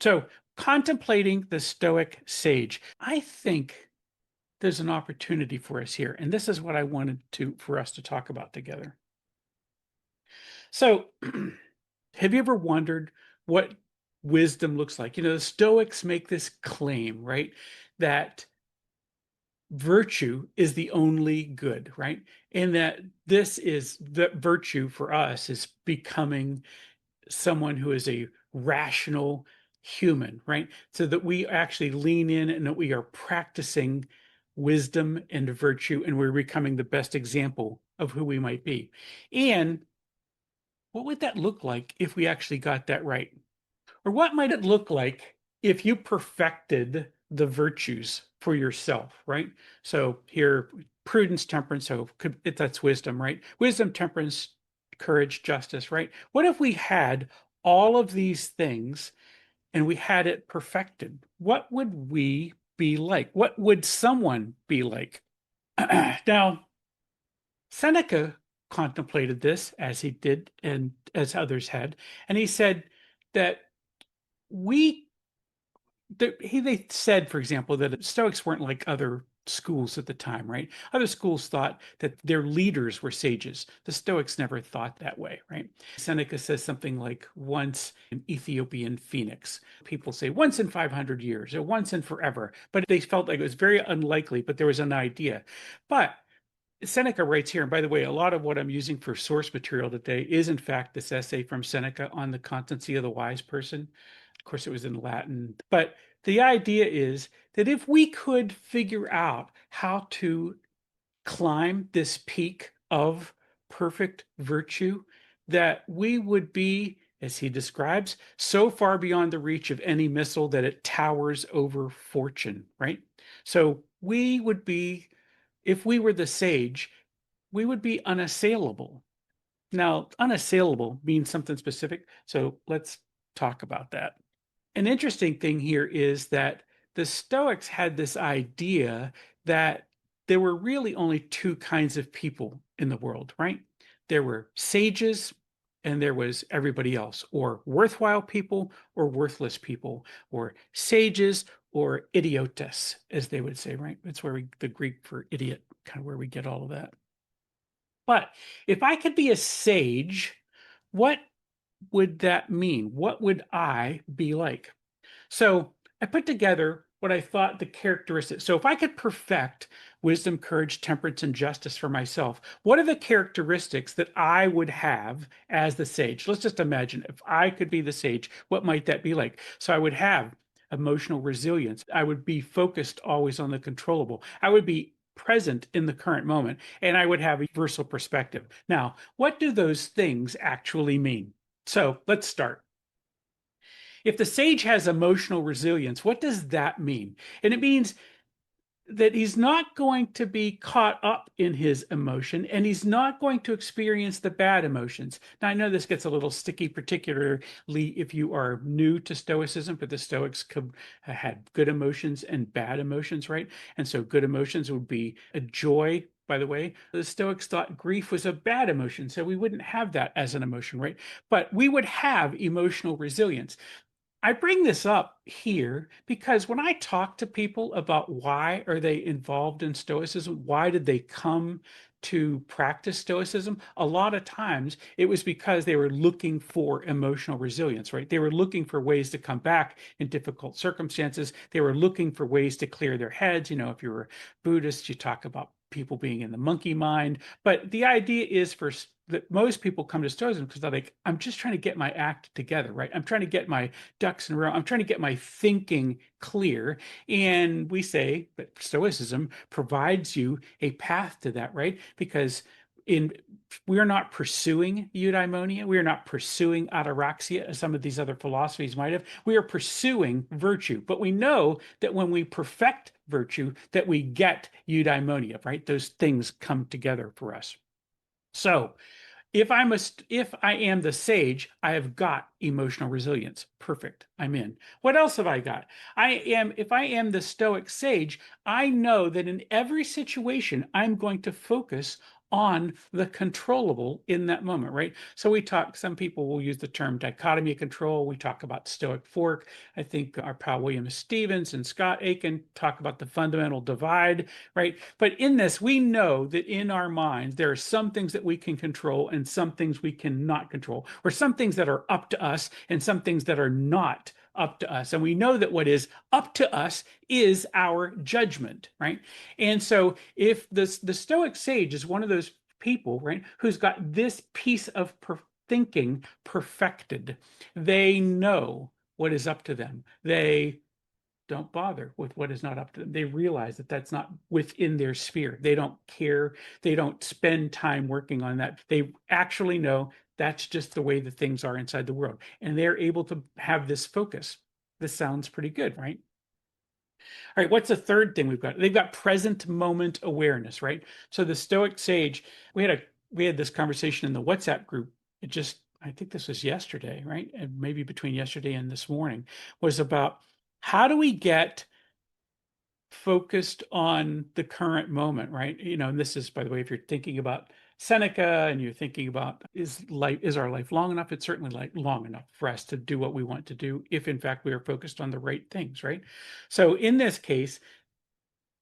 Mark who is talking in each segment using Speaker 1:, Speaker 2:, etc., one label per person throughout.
Speaker 1: So, contemplating the Stoic sage. I think there's an opportunity for us here, and this is what I wanted for us to talk about together. So, have you ever wondered what wisdom looks like? The Stoics make this claim, right? That virtue is the only good, right? And that this is the virtue for us is becoming someone who is a rational human, right? So that we actually lean in and that we are practicing wisdom and virtue, and we're becoming the best example of who we might be. And what would that look like if we actually got that right? Or what might it look like if you perfected the virtues for yourself, right? So here, prudence, temperance, so that's wisdom, right? Wisdom, temperance, courage, justice, right? What if we had all of these things and we had it perfected? What would we be like? What would someone be like? Now, Seneca contemplated this as he did and as others had, and he said that we they said, for example, that Stoics weren't like other schools at the time, right? Other schools thought that their leaders were sages. The Stoics never thought that way, right? Seneca says something like once an Ethiopian phoenix. People say once in 500 years or once in forever, but they felt like it was very unlikely, but there was an idea. But Seneca writes here, and by the way, a lot of what I'm using for source material today is in fact this essay from Seneca on the constancy of the wise person. Of course, it was in Latin, but the idea is that if we could figure out how to climb this peak of perfect virtue, that we would be, as he describes, so far beyond the reach of any missile that it towers over fortune, right? So we would be, if we were the sage, we would be unassailable. Now, unassailable means something specific, so let's talk about that. An interesting thing here is that the Stoics had this idea that there were really only two kinds of people in the world, right? There were sages and there was everybody else, or worthwhile people or worthless people, or sages or idiotes, as they would say, right? That's where the Greek for idiot, kind of where we get all of that. But if I could be a sage, what would that mean? What would I be like? So I put together what I thought the characteristics. So if I could perfect wisdom, courage, temperance, and justice for myself, what are the characteristics that I would have as the sage? Let's just imagine if I could be the sage, what might that be like? So I would have emotional resilience. I would be focused always on the controllable. I would be present in the current moment, and I would have a universal perspective. Now, what do those things actually mean? So let's start. If the sage has emotional resilience, what does that mean? And it means that he's not going to be caught up in his emotion and he's not going to experience the bad emotions. Now, I know this gets a little sticky, particularly if you are new to Stoicism, but the Stoics had good emotions and bad emotions, right? And so good emotions would be a joy. By the way, the Stoics thought grief was a bad emotion, so we wouldn't have that as an emotion, right? But we would have emotional resilience. I bring this up here because when I talk to people about why are they involved in Stoicism, why did they come to practice Stoicism, a lot of times it was because they were looking for emotional resilience, right? They were looking for ways to come back in difficult circumstances. They were looking for ways to clear their heads. If you're a Buddhist, you talk about people being in the monkey mind. But the idea is that most people come to Stoicism because they're like, I'm just trying to get my act together, right? I'm trying to get my ducks in a row. I'm trying to get my thinking clear. And we say that Stoicism provides you a path to that, right? Because we are not pursuing eudaimonia. We are not pursuing ataraxia, as some of these other philosophies might have. We are pursuing virtue. But we know that when we perfect virtue, that we get eudaimonia, right? Those things come together for us. So if I am the sage, I have got emotional resilience. Perfect. I'm in. What else have I got? If I am the Stoic sage, I know that in every situation, I'm going to focus on the controllable in that moment, right? So some people will use the term dichotomy of control. We talk about Stoic fork. I think our pal William Stevens and Scott Aiken talk about the fundamental divide, right? But in this, we know that in our minds, there are some things that we can control and some things we cannot control, or some things that are up to us and some things that are not up to us. And we know that what is up to us is our judgment, right? And so if the Stoic sage is one of those people, right, who's got this piece of thinking perfected, they know what is up to them. They don't bother with what is not up to them. They realize that that's not within their sphere. They don't care. They don't spend time working on that. They actually know that's just the way that things are inside the world. And they're able to have this focus. This sounds pretty good, right? All right, what's the third thing we've got? They've got present moment awareness, right? So the Stoic sage, we had this conversation in the WhatsApp group. I think this was yesterday, right? And maybe between yesterday and this morning, was about how do we get focused on the current moment, right? And this is, by the way, if you're thinking about Seneca and you're thinking about is our life long enough? It's certainly like long enough for us to do what we want to do if in fact we are focused on the right things, right? So in this case,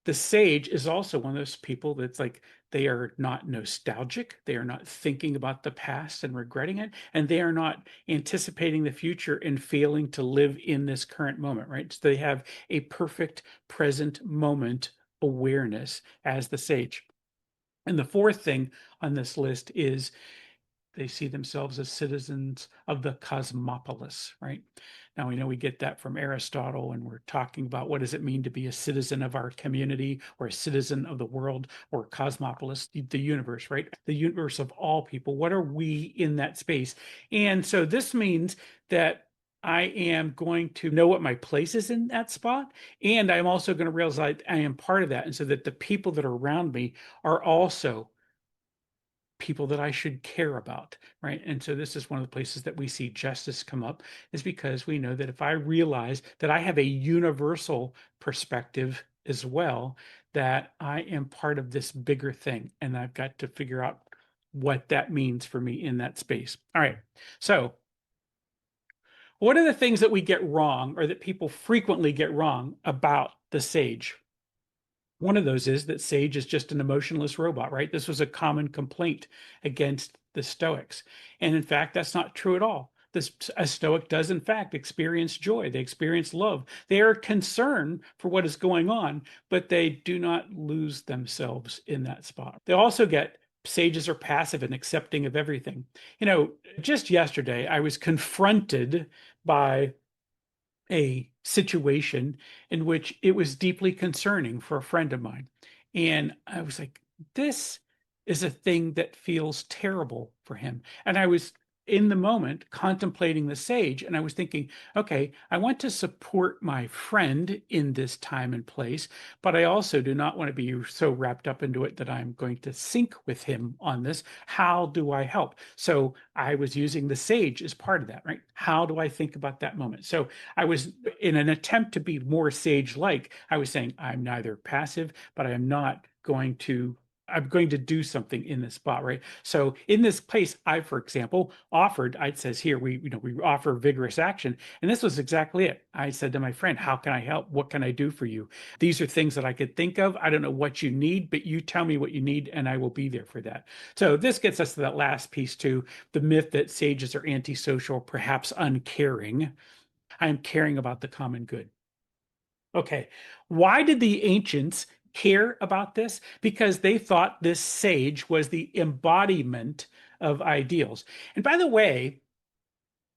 Speaker 1: the sage is also one of those people that's like they are not nostalgic, they are not thinking about the past and regretting it, and they are not anticipating the future and failing to live in this current moment, right? So they have a perfect present moment awareness as the sage. And the fourth thing on this list is they see themselves as citizens of the cosmopolis, right? Now we know we get that from Aristotle, and we're talking about what does it mean to be a citizen of our community or a citizen of the world or cosmopolis, the universe, right? The universe of all people. What are we in that space? And so this means that I am going to know what my place is in that spot. And I'm also going to realize I am part of that. And so that the people that are around me are also people that I should care about, right? And so this is one of the places that we see justice come up, is because we know that if I realize that I have a universal perspective as well, that I am part of this bigger thing, and I've got to figure out what that means for me in that space. All right. So what are the things that we get wrong, or that people frequently get wrong about the sage? One of those is that Sage is just an emotionless robot, right? This was a common complaint against the Stoics. And in fact, that's not true at all. A Stoic does, in fact, experience joy. They experience love. They are concerned for what is going on, but they do not lose themselves in that spot. They also get sages are passive and accepting of everything. Just yesterday, I was confronted by a situation in which it was deeply concerning for a friend of mine. And I was like, this is a thing that feels terrible for him. And I was in the moment contemplating the sage, and I was thinking, okay, I want to support my friend in this time and place, but I also do not want to be so wrapped up into it that I'm going to sink with him on this. How do I help? So I was using the sage as part of that, right? How do I think about that moment? So I was, in an attempt to be more sage-like, I was saying I'm neither passive, but I am not going to I'm going to do something in this spot, right? So in this place, I, for example, it says here, we offer vigorous action. And this was exactly it. I said to my friend, how can I help? What can I do for you? These are things that I could think of. I don't know what you need, but you tell me what you need and I will be there for that. So this gets us to that last piece too, the myth that sages are antisocial, perhaps uncaring. I am caring about the common good. Okay, why did the ancients care about this? Because they thought this sage was the embodiment of ideals. And by the way,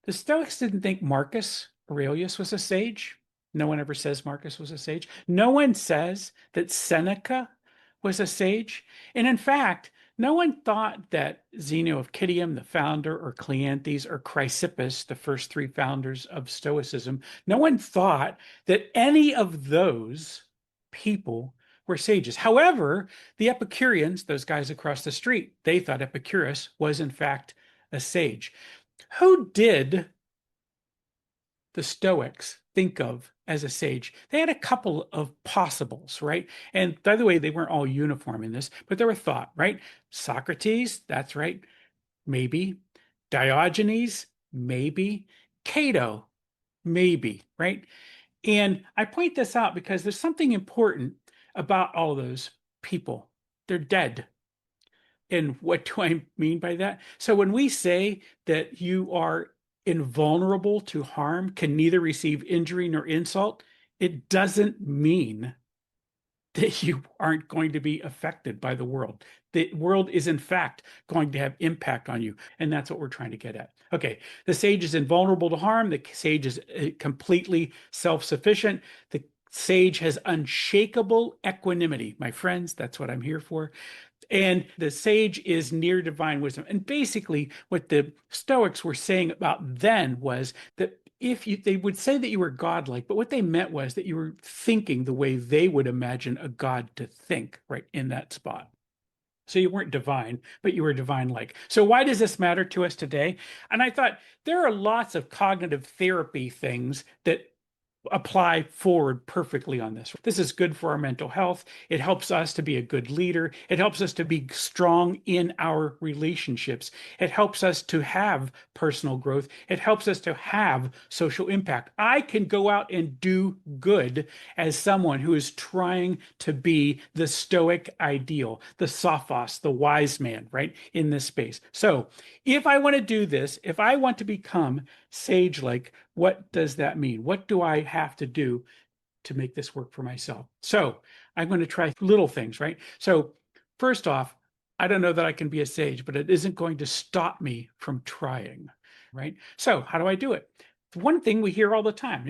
Speaker 1: the Stoics didn't think Marcus Aurelius was a sage. No one ever says Marcus was a sage. No one says that Seneca was a sage. And in fact, no one thought that Zeno of Citium, the founder, or Cleanthes, or Chrysippus, the first three founders of Stoicism, no one thought that any of those people were sages. However, the Epicureans, those guys across the street, they thought Epicurus was in fact a sage. Who did the Stoics think of as a sage. They had a couple of possibles, right? And by the way, they weren't all uniform in this, but there were thought, right? Socrates, that's right, maybe. Diogenes, maybe. Cato, maybe, right? And I point this out because there's something important about all those people. They're dead. And what do I mean by that? So when we say that you are invulnerable to harm, can neither receive injury nor insult, it doesn't mean that you aren't going to be affected by the world. The world is, in fact, going to have impact on you. And that's what we're trying to get at. Okay, the sage is invulnerable to harm. The sage is completely self-sufficient. The sage has unshakable equanimity. My friends, that's what I'm here for. And the sage is near divine wisdom. And basically, what the Stoics were saying about then was that if you, they would say that you were godlike, but what they meant was that you were thinking the way they would imagine a god to think, right in that spot. So you weren't divine, but you were divine-like. So why does this matter to us today? And I thought there are lots of cognitive therapy things that apply forward perfectly on this. This is good for our mental health. It helps us to be a good leader. It helps us to be strong in our relationships. It helps us to have personal growth. It helps us to have social impact. I can go out and do good as someone who is trying to be the Stoic ideal, the Sophos, the wise man, right, in this space. So if I want to do this, if I want to become sage-like, what does that mean? What do I have to do to make this work for myself? So I'm going to try little things, right? So first off, I don't know that I can be a sage, but it isn't going to stop me from trying, right? So how do I do it? One thing we hear all the time,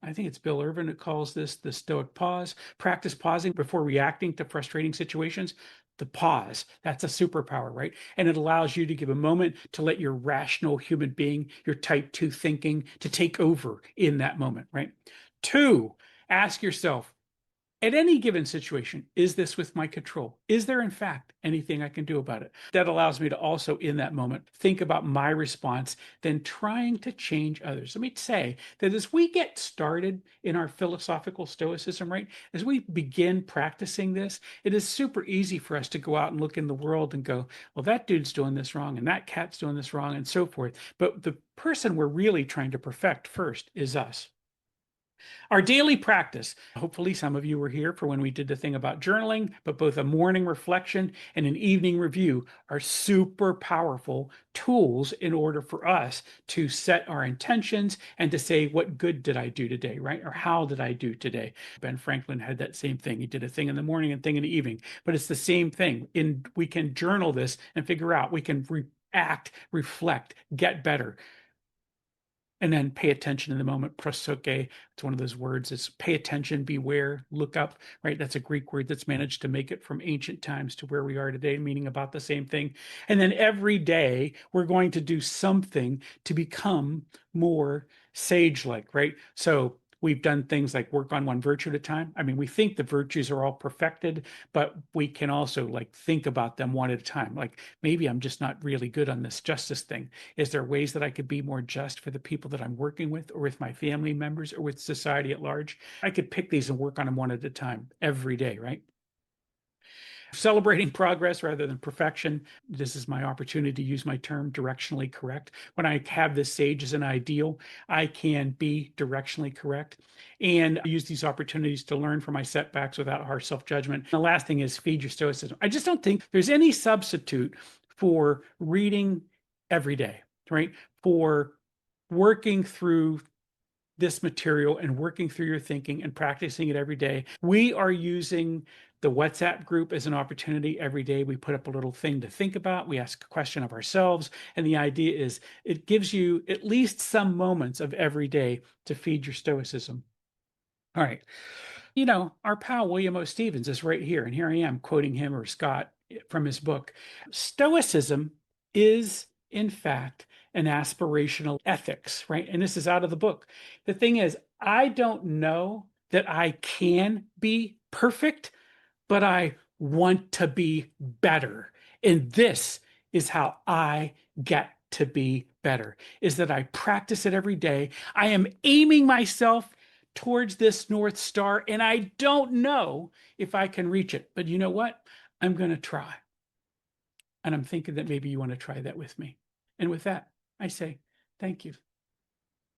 Speaker 1: I think it's Bill Irvin who calls this the Stoic pause. Practice pausing before reacting to frustrating situations. The pause, that's a superpower, right? And it allows you to give a moment to let your rational human being, your type 2 thinking, to take over in that moment, right? Two, ask yourself, at any given situation, is this with my control? Is there, in fact, anything I can do about it? That allows me to also, in that moment, think about my response, then trying to change others. Let me say that as we get started in our philosophical stoicism, right, as we begin practicing this, it is super easy for us to go out and look in the world and go, well, that dude's doing this wrong, and that cat's doing this wrong, and so forth. But the person we're really trying to perfect first is us. Our daily practice. Hopefully, some of you were here for when we did the thing about journaling, but both a morning reflection and an evening review are super powerful tools in order for us to set our intentions and to say, what good did I do today, right? Or how did I do today? Ben Franklin had that same thing. He did a thing in the morning and thing in the evening, but it's the same thing. We can journal this and figure out, we can react, reflect, get better, and then pay attention in the moment. Prosoke, it's one of those words. It's pay attention, beware, look up, right? That's a Greek word that's managed to make it from ancient times to where we are today, meaning about the same thing. And then every day we're going to do something to become more sage-like, right? So we've done things like work on one virtue at a time. I mean, we think the virtues are all perfected, but we can also like think about them one at a time. Like maybe I'm just not really good on this justice thing. Is there ways that I could be more just for the people that I'm working with, or with my family members, or with society at large? I could pick these and work on them one at a time every day, right? Celebrating progress rather than perfection. This is my opportunity to use my term directionally correct. When I have this sage as an ideal, I can be directionally correct and use these opportunities to learn from my setbacks without harsh self-judgment. The last thing is feed your stoicism. I just don't think there's any substitute for reading every day, right? For working through this material and working through your thinking and practicing it every day. We are using the WhatsApp group as an opportunity every day. We put up a little thing to think about. We ask a question of ourselves. And the idea is it gives you at least some moments of every day to feed your stoicism. All right. Our pal William O. Stevens is right here. And here I am quoting him or Scott from his book. Stoicism is, in fact, an aspirational ethics, right? And this is out of the book. The thing is, I don't know that I can be perfect, but I want to be better. And this is how I get to be better, is that I practice it every day. I am aiming myself towards this North Star, and I don't know if I can reach it. But you know what? I'm going to try. And I'm thinking that maybe you want to try that with me. And with that, I say thank you.